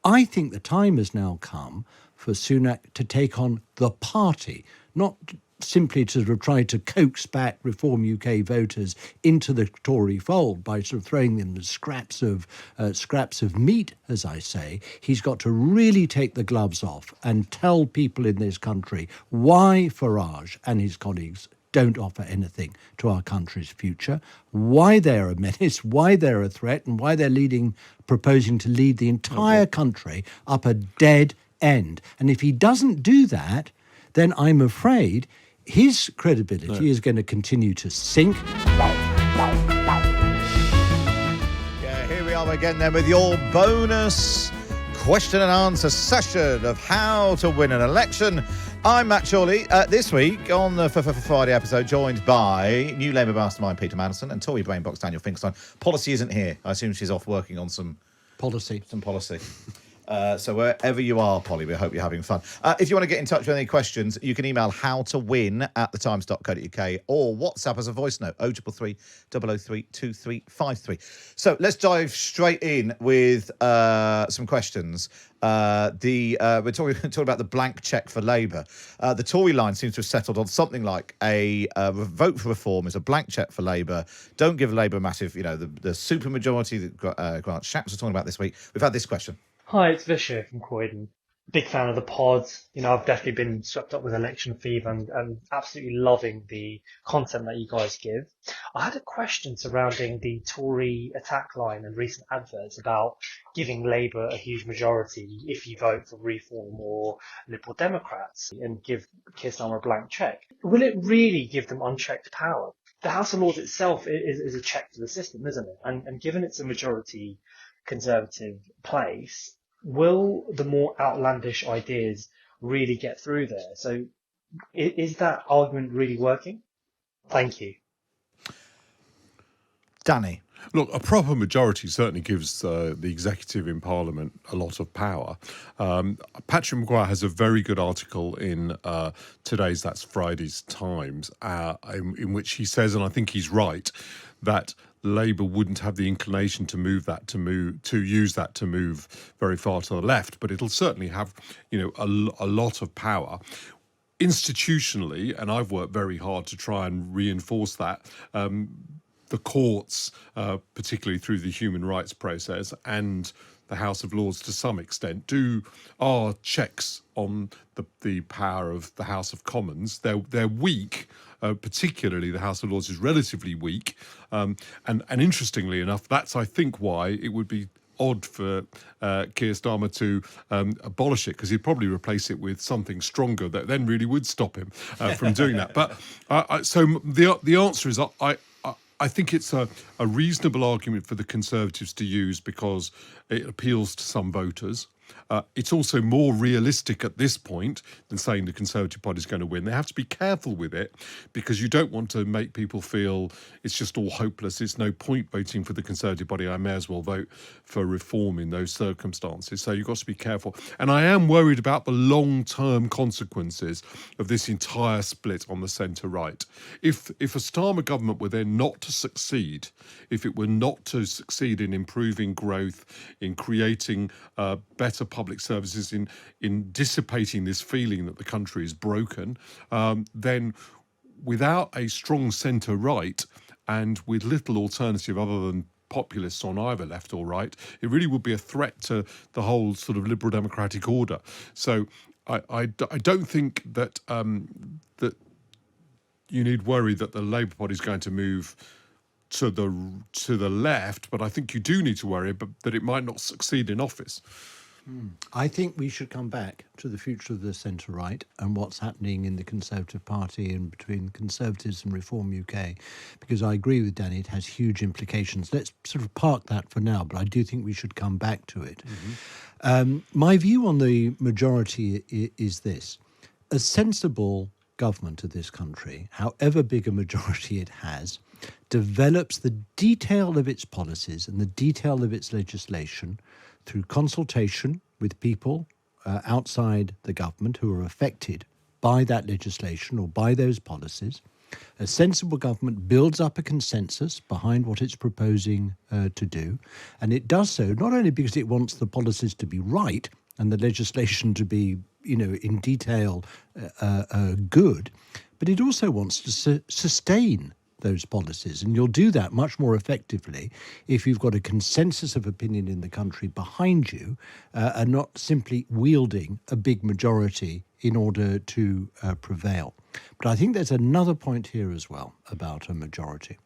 I think the time has now come for Sunak to take on the party, not simply to sort of try to coax back Reform UK voters into the Tory fold by sort of throwing them the scraps of meat, as I say. He's got to really take the gloves off and tell people in this country why Farage and his colleagues don't offer anything to our country's future, why they're a menace, why they're a threat, and why they're proposing to lead the entire country up a dead end. And if he doesn't do that, then I'm afraid his credibility is going to continue to sink. Yeah, here we are again then with your bonus question and answer session of how to win an election. I'm Matt Chorley. This week on the Friday episode, joined by new Labour mastermind Peter Mandelson and Tory brain box Daniel Finkelstein. Policy isn't here. I assume she's off working on some policy. So wherever you are, Polly, we hope you're having fun. If you want to get in touch with any questions, you can email howtowin@thetimes.co.uk or WhatsApp as a voice note, 0333 003 2353. So let's dive straight in with some questions. We're talking about the blank cheque for Labour. The Tory line seems to have settled on something like a vote for reform is a blank cheque for Labour. Don't give Labour a massive, the supermajority that Grant Shapps was talking about this week. We've had this question. Hi, it's Visher from Croydon. Big fan of the pod. I've definitely been swept up with election fever and absolutely loving the content that you guys give. I had a question surrounding the Tory attack line and recent adverts about giving Labour a huge majority if you vote for Reform or Liberal Democrats and give Keir Starmer a blank cheque. Will it really give them unchecked power? The House of Lords itself is a check to the system, isn't it? And given it's a majority Conservative place, will the more outlandish ideas really get through there? So is that argument really working? Thank you. Danny. Look, a proper majority certainly gives the executive in Parliament a lot of power. Patrick Maguire has a very good article in that's Friday's Times, in which he says, and I think he's right, that Labour wouldn't have the inclination to use that to move very far to the left, but it'll certainly have, a lot of power. Institutionally, and I've worked very hard to try and reinforce that, the courts, particularly through the human rights process, and the House of Lords to some extent, are checks on the power of the House of Commons. They're weak. Particularly the House of Lords is relatively weak. And interestingly enough, that's, I think, why it would be odd for Keir Starmer to abolish it, because he'd probably replace it with something stronger that then really would stop him from doing that. But so the answer is I think it's a reasonable argument for the Conservatives to use because it appeals to some voters. It's also more realistic at this point than saying the Conservative Party is going to win. They have to be careful with it because you don't want to make people feel it's just all hopeless. It's no point voting for the Conservative Party. I may as well vote for reform in those circumstances. So you've got to be careful. And I am worried about the long-term consequences of this entire split on the centre-right. If a Starmer government were then not to succeed, if it were not to succeed in improving growth, in creating better public services, in dissipating this feeling that the country is broken, then without a strong centre-right and with little alternative other than populists on either left or right, it really would be a threat to the whole sort of liberal democratic order. So I don't think that that you need worry that the Labour Party is going to move to the left, but I think you do need to worry that it might not succeed in office. I think we should come back to the future of the centre-right and what's happening in the Conservative Party and between Conservatives and Reform UK, because I agree with Danny, it has huge implications. Let's sort of park that for now, but I do think we should come back to it. My view on the majority is this. A sensible government of this country, however big a majority it has, develops the detail of its policies and the detail of its legislation through consultation with people outside the government who are affected by that legislation or by those policies, A sensible government builds up a consensus behind what it's proposing to do, and it does so not only because it wants the policies to be right and the legislation to be, in detail good, but it also wants to sustain those policies. And you'll do that much more effectively if you've got a consensus of opinion in the country behind you and not simply wielding a big majority in order to prevail. But I think there's another point here as well about a majority.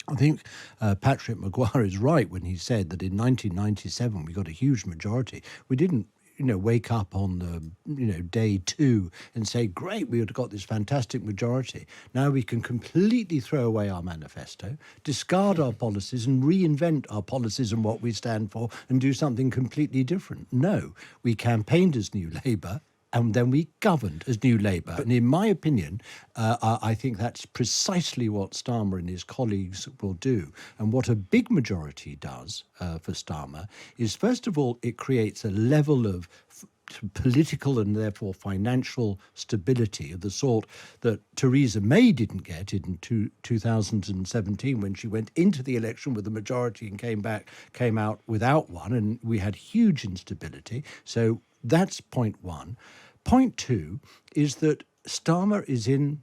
I think Patrick Maguire is right when he said that in 1997 we got a huge majority. We didn't wake up on the, day two and say, great, we have got this fantastic majority. Now we can completely throw away our manifesto, discard our policies and reinvent our policies and what we stand for and do something completely different. No, we campaigned as New Labour and then we governed as New Labour. And in my opinion, I think that's precisely what Starmer and his colleagues will do. And what a big majority does for Starmer is, first of all, it creates a level of political and therefore financial stability of the sort that Theresa May didn't get in 2017 when she went into the election with a majority and came out without one, and we had huge instability. So that's point one. Point two is that Starmer is in,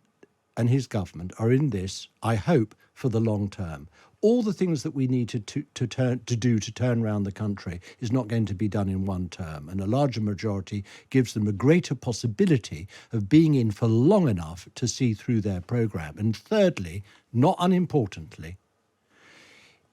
and his government are in this, I hope, for the long term. All the things that we need to do to turn around the country is not going to be done in one term, and a larger majority gives them a greater possibility of being in for long enough to see through their programme. And thirdly, not unimportantly,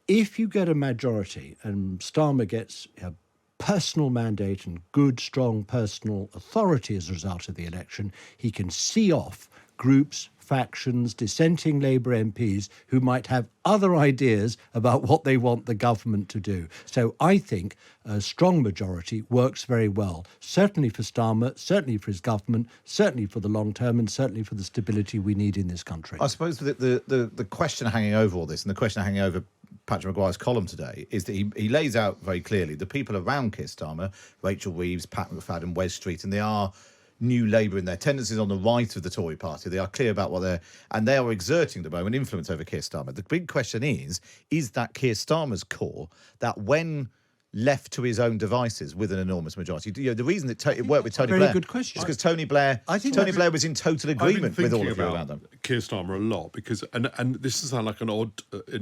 if you get a majority and Starmer gets a personal mandate and good, strong personal authority as a result of the election, he can see off groups, factions, dissenting Labour MPs who might have other ideas about what they want the government to do. So I think a strong majority works very well, certainly for Starmer, certainly for his government, certainly for the long term, and certainly for the stability we need in this country. I suppose the question hanging over all this, and the question hanging over Patrick Maguire's column today, is that he lays out very clearly the people around Keir Starmer, Rachel Reeves, Pat McFadden, Wes Street, and they are New Labour in their tendencies on the right of the Tory party. They are clear about what they are exerting at the moment influence over Keir Starmer. The big question is that Keir Starmer's core, that when left to his own devices with an enormous majority, the reason that it worked with Tony Blair, very good question, is because Tony Blair was in total agreement with all of you around them. Keir Starmer a lot because, and this is sound like an odd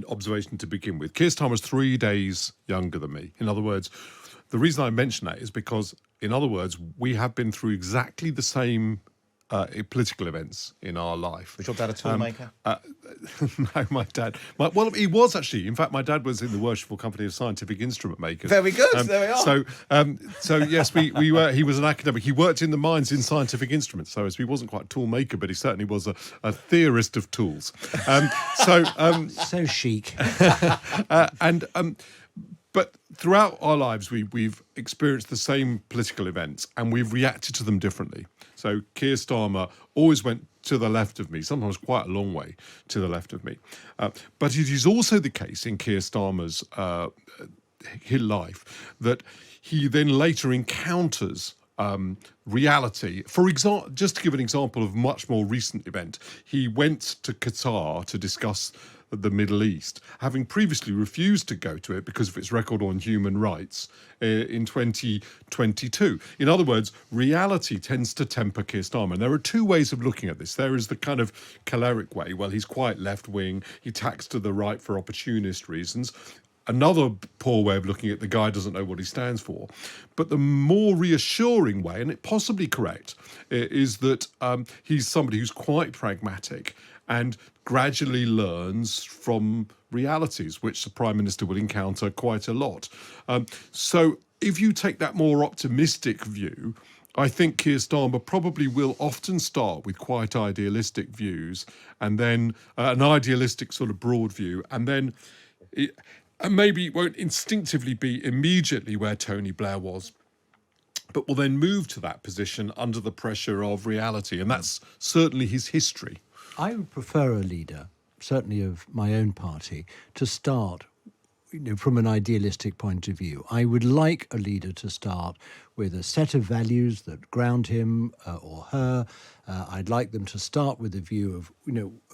observation to begin with. Keir Starmer's 3 days younger than me. In other words, the reason I mention that is because, in other words, we have been through exactly the same political events in our life. Was your dad a toolmaker? No, my dad. Well, he was actually. In fact, my dad was in the Worshipful Company of Scientific Instrument Makers. Very good. There we are. So yes, we were. He was an academic. He worked in the mines in scientific instruments. So he wasn't quite a tool maker, but he certainly was a theorist of tools. So chic. But throughout our lives, we've experienced the same political events and we've reacted to them differently. So Keir Starmer always went to the left of me, sometimes quite a long way to the left of me. But it is also the case in Keir Starmer's life that he then later encounters reality. For example, just to give an example of a much more recent event, he went to Qatar to discuss the Middle East, having previously refused to go to it because of its record on human rights in 2022. In other words, reality tends to temper Keir Starmer. And there are two ways of looking at this. There is the kind of choleric way. Well, he's quite left-wing. He tacks to the right for opportunist reasons. Another poor way of looking at the guy doesn't know what he stands for. But the more reassuring way, and it possibly correct, is that he's somebody who's quite pragmatic and gradually learns from realities, which the Prime Minister will encounter quite a lot. So if you take that more optimistic view, I think Keir Starmer probably will often start with quite idealistic views and then an idealistic sort of broad view, and then and maybe it won't instinctively be immediately where Tony Blair was, but will then move to that position under the pressure of reality. And that's certainly his history. I would prefer a leader, certainly of my own party, to start from an idealistic point of view. I would like a leader to start with a set of values that ground him or her. I'd like them to start with a view of,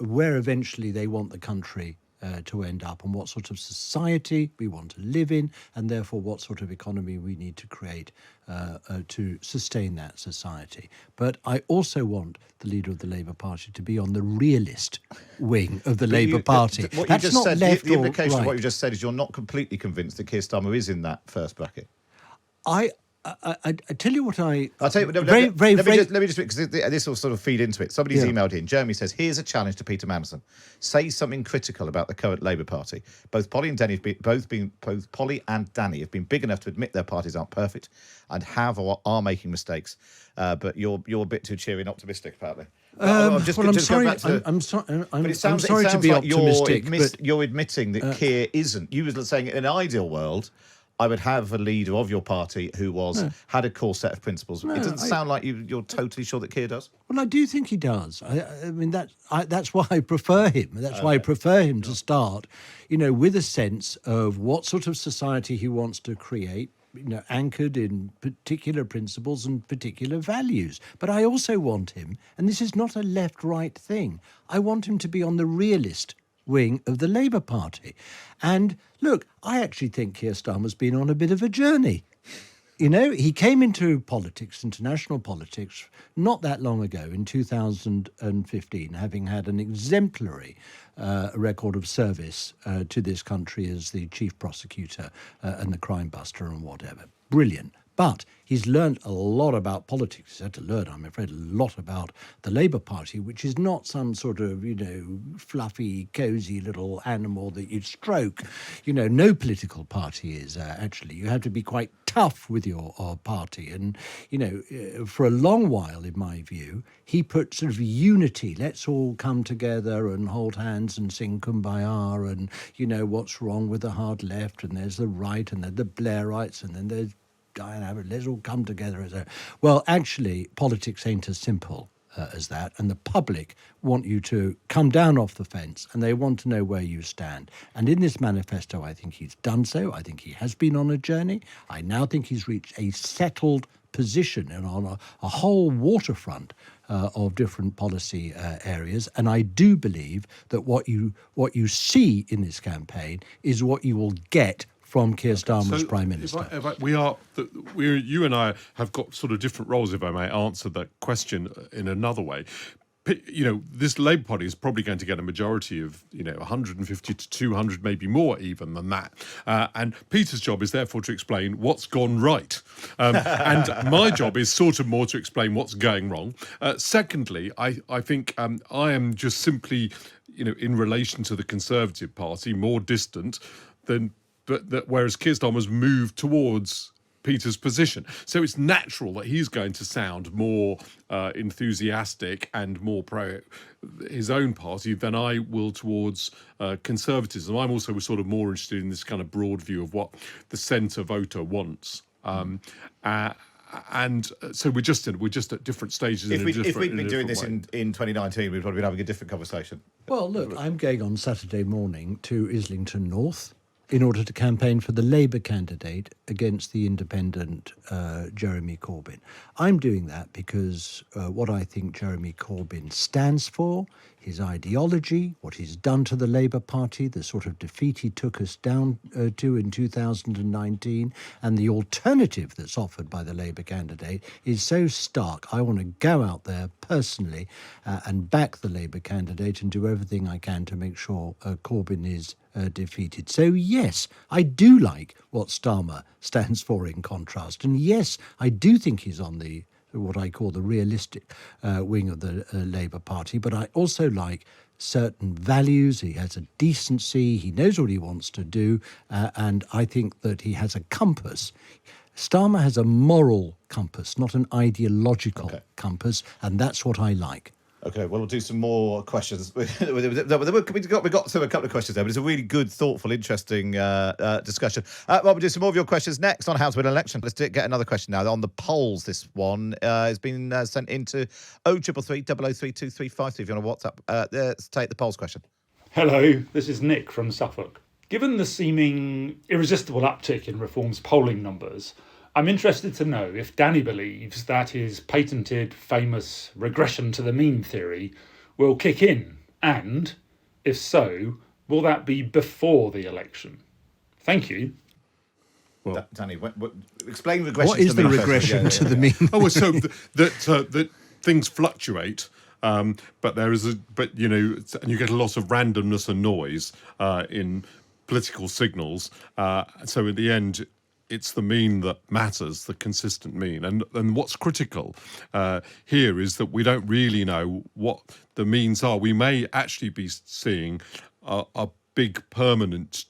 where eventually they want the country to end up and what sort of society we want to live in, and therefore what sort of economy we need to create to sustain that society. But I also want the leader of the Labour Party to be on the realist wing of the Labour Party. What That's you just not said, left the implication or right. of what you just said is you're not completely convinced that Keir Starmer is in that first bracket. I tell you what I'll tell you. Let me just because this will sort of feed into it. Somebody's emailed in. Jeremy says, "Here's a challenge to Peter Mandelson. Say something critical about the current Labour Party. Both Polly and Danny have been big enough to admit their parties aren't perfect and have or are making mistakes. But you're a bit too cheery and optimistic, apparently." I'm sorry to be optimistic, but you're admitting that Keir isn't. You were saying in an ideal world, I would have a leader of your party who had a core set of principles. It doesn't sound like you're totally sure that Keir does. Well, I do think he does. I mean, that's why I prefer him. That's why I prefer him to start, with a sense of what sort of society he wants to create, anchored in particular principles and particular values. But I also want him, and this is not a left-right thing, I want him to be on the realist wing of the Labour Party. And look, I actually think Keir Starmer's been on a bit of a journey. He came into politics, international politics, not that long ago, in 2015, having had an exemplary record of service to this country as the chief prosecutor and the crime buster and whatever. Brilliant. But he's learned a lot about politics. He's had to learn, I'm afraid, a lot about the Labour Party, which is not some sort of, fluffy, cosy little animal that you'd stroke. No political party is, actually. You have to be quite tough with your party. And, for a long while, in my view, he put sort of unity. Let's all come together and hold hands and sing Kumbaya and, what's wrong with the hard left, and there's the right, and then the Blairites, and then there's let's all come together. Well, actually, politics ain't as simple as that, and the public want you to come down off the fence, and they want to know where you stand. And in this manifesto, I think he's done so. I think he has been on a journey. I now think he's reached a settled position and on a whole waterfront of different policy areas. And I do believe that what you see in this campaign is what you will get from Keir Starmer as Prime Minister. You and I have got sort of different roles, if I may answer that question in another way. This Labour Party is probably going to get a majority of, 150 to 200, maybe more even than that. And Peter's job is therefore to explain what's gone right. And my job is sort of more to explain what's going wrong. Secondly, I think I am just simply, in relation to the Conservative Party, more distant than... But whereas Keir Starmer's moved towards Peter's position. So it's natural that he's going to sound more enthusiastic and more pro his own party than I will towards conservatism. I'm also sort of more interested in this kind of broad view of what the centre voter wants. And so we're just at different stages. If we'd been doing this in 2019, we'd probably be having a different conversation. Well, look, I'm going on Saturday morning to Islington North in order to campaign for the Labour candidate against the independent Jeremy Corbyn. I'm doing that because what I think Jeremy Corbyn stands for, his ideology, what he's done to the Labour Party, the sort of defeat he took us down to in 2019, and the alternative that's offered by the Labour candidate is so stark. I want to go out there personally and back the Labour candidate and do everything I can to make sure Corbyn is defeated. So yes, I do like what Starmer stands for in contrast. And yes, I do think he's on the what I call the realistic wing of the Labour Party. But I also like certain values. He has a decency. He knows what he wants to do. And I think that he has a compass. Starmer has a moral compass, not an ideological compass. And that's what I like. Okay, well, we'll do some more questions. We got to a couple of questions there, but it's a really good, thoughtful, interesting discussion. Well, we'll do some more of your questions next on how to win an election. Let's get another question now. On the polls, this one has been sent into 0333 003 2353 if you want to WhatsApp. Let's take the polls question. Hello, this is Nick from Suffolk. Given the seeming irresistible uptick in Reform's polling numbers, I'm interested to know if Danny believes that his patented, famous regression to the mean theory will kick in, and, if so, will that be before the election? Thank you. Well, Danny, explain regression. What is to the mean regression to the mean? Oh, well, so that things fluctuate, but there is and you get a lot of randomness and noise in political signals. So in the end, it's the mean that matters, the consistent mean. And what's critical here is that we don't really know what the means are. We may actually be seeing a big permanent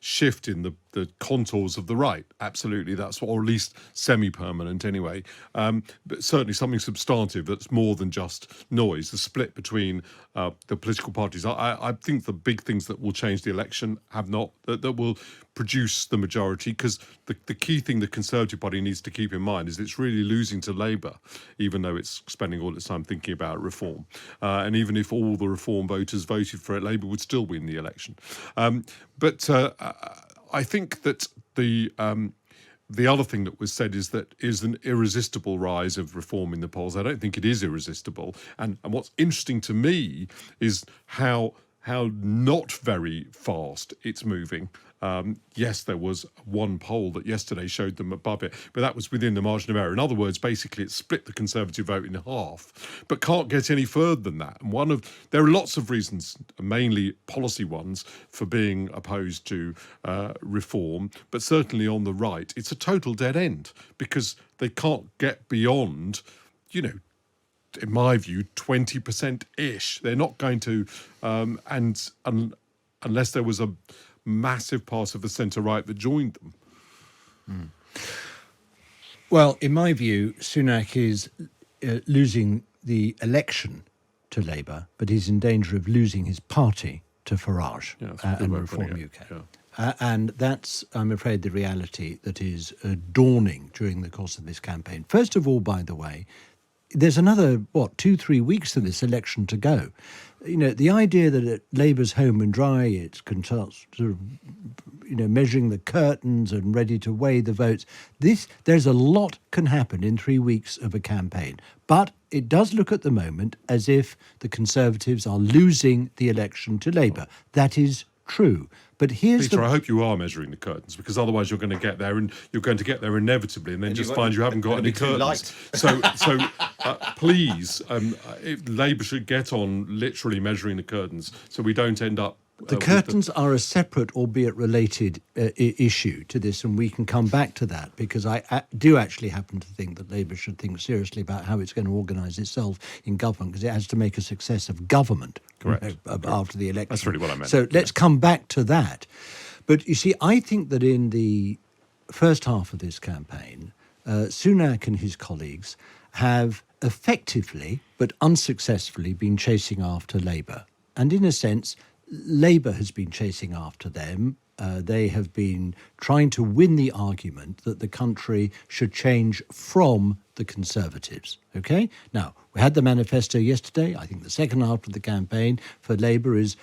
shift in the contours of the right. Absolutely, that's or at least semi-permanent anyway. But certainly something substantive that's more than just noise. The split between the political parties. I think the big things that will change the election that will produce the majority, because the key thing the Conservative Party needs to keep in mind is it's really losing to Labour, even though it's spending all its time thinking about reform. And even if all the reform voters voted for it, Labour would still win the election. But I think that the other thing that was said is that is an irresistible rise of reform in the polls. I don't think it is irresistible. And what's interesting to me is how not very fast it's moving. Yes, there was one poll that yesterday showed them above it, but that was within the margin of error. In other words, basically, it split the Conservative vote in half, but can't get any further than that. And there are lots of reasons, mainly policy ones, for being opposed to reform, but certainly on the right, it's a total dead end because they can't get beyond, in my view, 20%-ish. They're not going to, unless there was a massive part of the centre-right that joined them. Well, in my view, Sunak is losing the election to Labour, but he's in danger of losing his party to Farage and Reform UK. Yeah. And that's, I'm afraid, the reality that is dawning during the course of this campaign. First of all, by the way, there's another, 2-3 weeks to this election to go. The idea that Labour's home and dry, it's measuring the curtains and ready to weigh the votes. There's a lot can happen in 3 weeks of a campaign. But it does look at the moment as if the Conservatives are losing the election to Labour. That is true. But Peter, I hope you are measuring the curtains, because otherwise you're going to get there, and you're going to get there inevitably, and then just find you haven't got any curtains. So please, Labour should get on literally measuring the curtains, so we don't end up. The curtains are a separate, albeit related, issue to this, and we can come back to that, because I do actually happen to think that Labour should think seriously about how it's going to organise itself in government, because it has to make a success of government after the election. That's really what I meant. So let's come back to that. But you see, I think that in the first half of this campaign, Sunak and his colleagues have effectively, but unsuccessfully, been chasing after Labour. And in a sense, Labour has been chasing after them. They have been trying to win the argument that the country should change from the Conservatives. OK? Now, we had the manifesto yesterday. I think the second half of the campaign for Labour is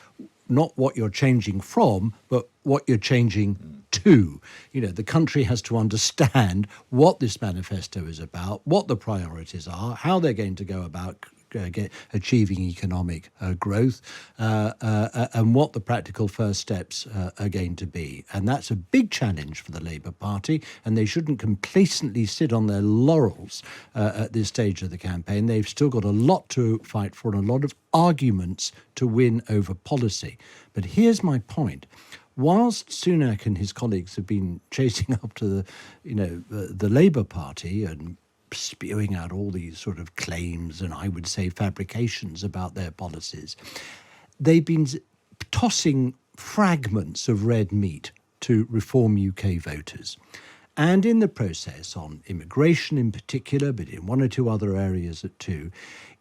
not what you're changing from, but what you're changing to. The country has to understand what this manifesto is about, what the priorities are, how they're going to go about achieving economic growth, and what the practical first steps are going to be. And that's a big challenge for the Labour Party, and they shouldn't complacently sit on their laurels at this stage of the campaign. They've still got a lot to fight for and a lot of arguments to win over policy. But here's my point. Whilst Sunak and his colleagues have been chasing after the Labour Party and spewing out all these sort of claims and I would say fabrications about their policies, they've been tossing fragments of red meat to Reform UK voters. And in the process, on immigration in particular, but in one or two other areas too,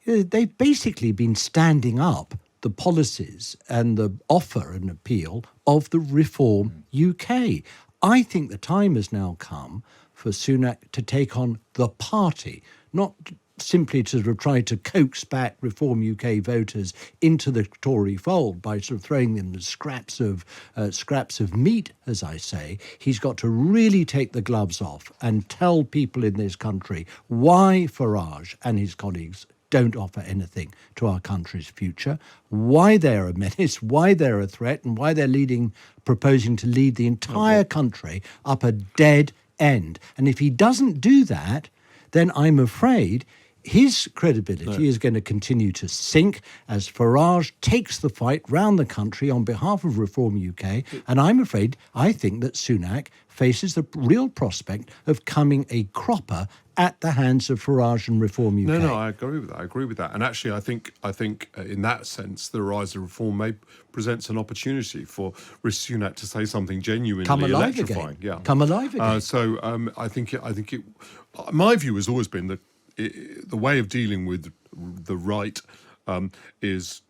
they've basically been standing up the policies and the offer and appeal of the Reform UK. I think the time has now come for Sunak to take on the party, not simply to sort of try to coax back Reform UK voters into the Tory fold by sort of throwing them the scraps of meat, as I say. He's got to really take the gloves off and tell people in this country why Farage and his colleagues don't offer anything to our country's future, why they're a menace, why they're a threat, and why they're proposing to lead the entire country up a dead end. And if he doesn't do that, then I'm afraid his credibility is going to continue to sink as Farage takes the fight round the country on behalf of Reform UK. And I think that Sunak faces the real prospect of coming a cropper at the hands of Farage and Reform UK. No, I agree with that. And actually, I think in that sense, the rise of Reform may presents an opportunity for Rishi Sunak to say something genuinely electrifying. Yeah, come alive again. I think it. My view has always been that the way of dealing with the right is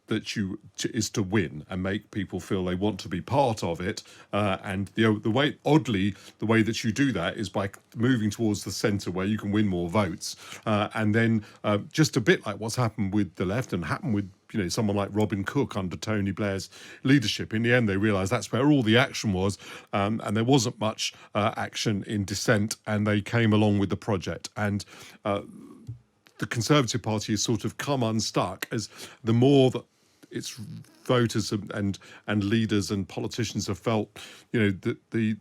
to win and make people feel they want to be part of it, and the way that you do that is by moving towards the centre where you can win more votes, and then just a bit like what's happened with the left and happened with someone like Robin Cook under Tony Blair's leadership. In the end, they realised that's where all the action was, and there wasn't much action in dissent, and they came along with the project. And the Conservative Party has sort of come unstuck as the more that its voters and leaders and politicians have felt, that the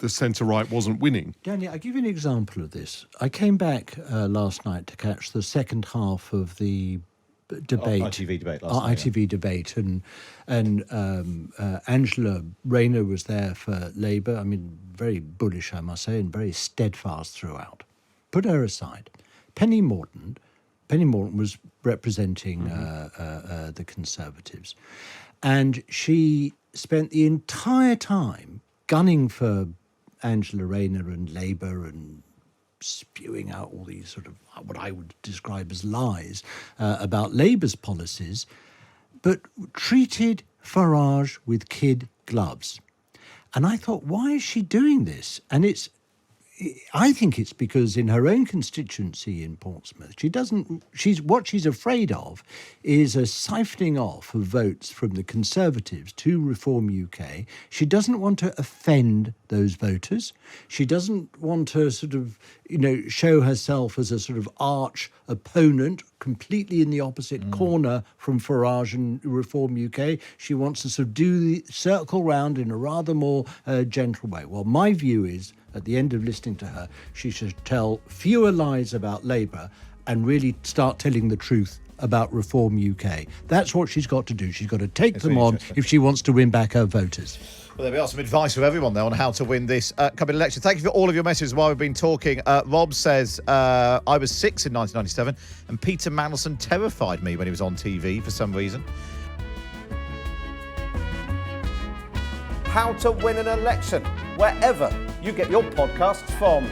centre-right wasn't winning. Danny, I'll give you an example of this. I came back last night to catch the second half of the debate, ITV debate last night. ITV debate, and Angela Rayner was there for Labour. I mean, very bullish, I must say, and very steadfast throughout. Put her aside. Penny Morton was representing the Conservatives, and she spent the entire time gunning for Angela Rayner and Labour and spewing out all these sort of what I would describe as lies about Labour's policies, but treated Farage with kid gloves. And I thought, why is she doing this? And I think it's because in her own constituency in Portsmouth, what she's afraid of is a siphoning off of votes from the Conservatives to Reform UK. She doesn't want to offend those voters. She doesn't want to sort of, show herself as a sort of arch opponent completely in the opposite corner from Farage and Reform UK. She wants to sort of do the circle round in a rather more gentle way. Well, my view is, at the end of listening to her, she should tell fewer lies about Labour and really start telling the truth about Reform UK. That's what she's got to do. She's got to take them on if she wants to win back her voters. Well, there we are, some advice for everyone there on how to win this coming election. Thank you for all of your messages while we've been talking. Rob says, I was 6 in 1997 and Peter Mandelson terrified me when he was on TV for some reason. How to win an election, wherever you get your podcasts from.